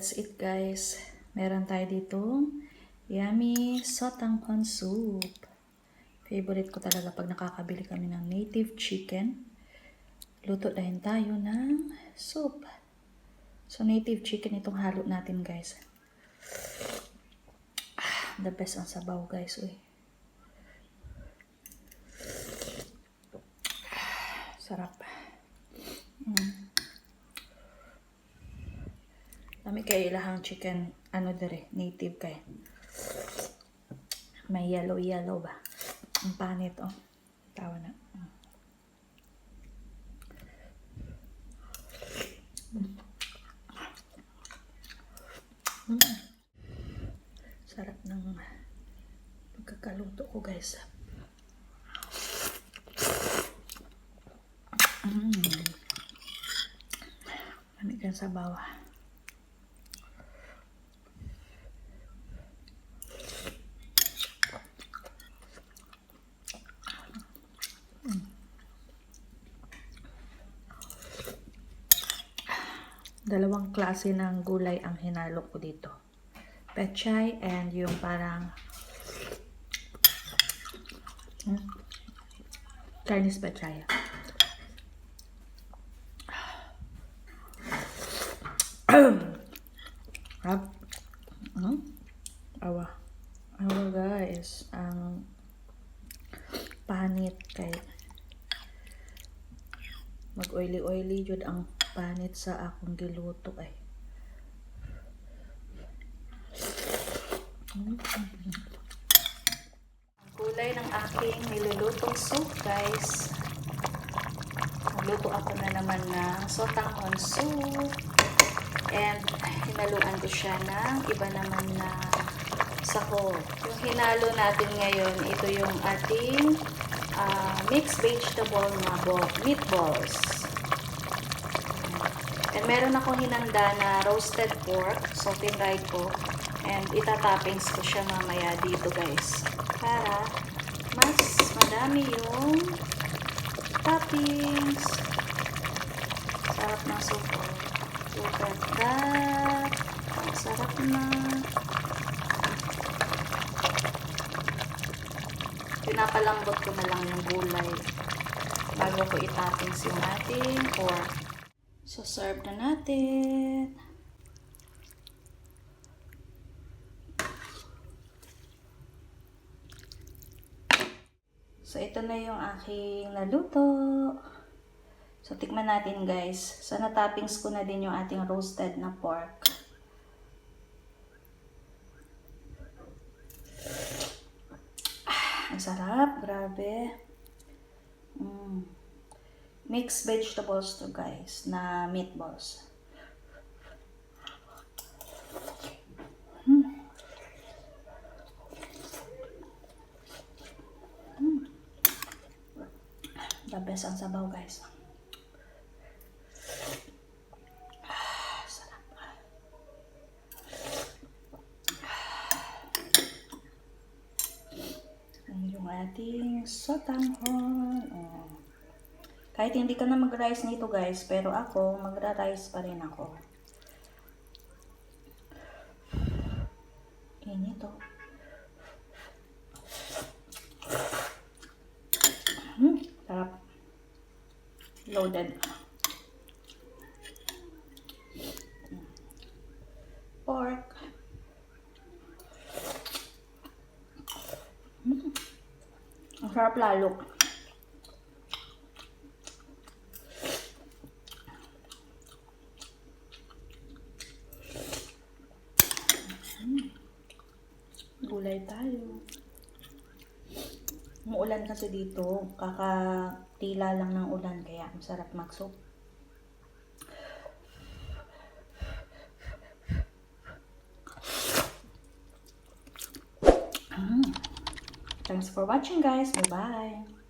that's it guys. Meron tayo ditong yummy sotanghon soup. Favorite ko talaga pag nakakabili kami ng native chicken. Luto din tayo ng soup. So native chicken itong halo natin guys. The best ang sabaw guys. Uy. Sarap. Kami kay ilahang chicken, ano dire, native kay. May yellow ba? Ang panit, oh. Tawa na. Sarap ng pagkakaluto ko, guys. Lamig yan sa bawah. Dalawang klase ng gulay ang hinalo ko dito. Pechay and yung parang Chinese pechay. Awa guys, ang panit kay mag-oily jud ang panit sa akong giluto ay. Ang kulay ng aking nilulutong soup guys. Nagluto ako na naman ng sotanghon soup and hinaluan ko siya ng iba naman na sahog. Yung hinalo natin ngayon, ito yung ating mixed vegetable na meatballs. And meron akong hinanda na roasted pork, so tinry ko. And itatoppings ko siya mamaya dito guys. Para mas madami yung toppings. Sarap ng soup. Look at that. Ang sarap na. Pinapalambot ko na lang yung gulay bago ko itoppings yung ating pork. So, serve na natin. So, ito na yung aking naluto. So, tikman natin guys. So, na-toppings ko na din yung ating roasted na pork. Ang sarap. Grabe. Mixed vegetables to guys na meatballs. The best ang sabaw guys. Sarap. Yung ating sotanghon. Kahit hindi ka na mag-rice nito guys, pero ako, magra-rice pa rin ako. Inito. Sarap. Loaded. Pork. Ang sarap lalo. Gulay tayo. Umuulan kasi dito. Kakatila lang ng ulan kaya masarap mag-soup. Thanks for watching guys. Bye-bye.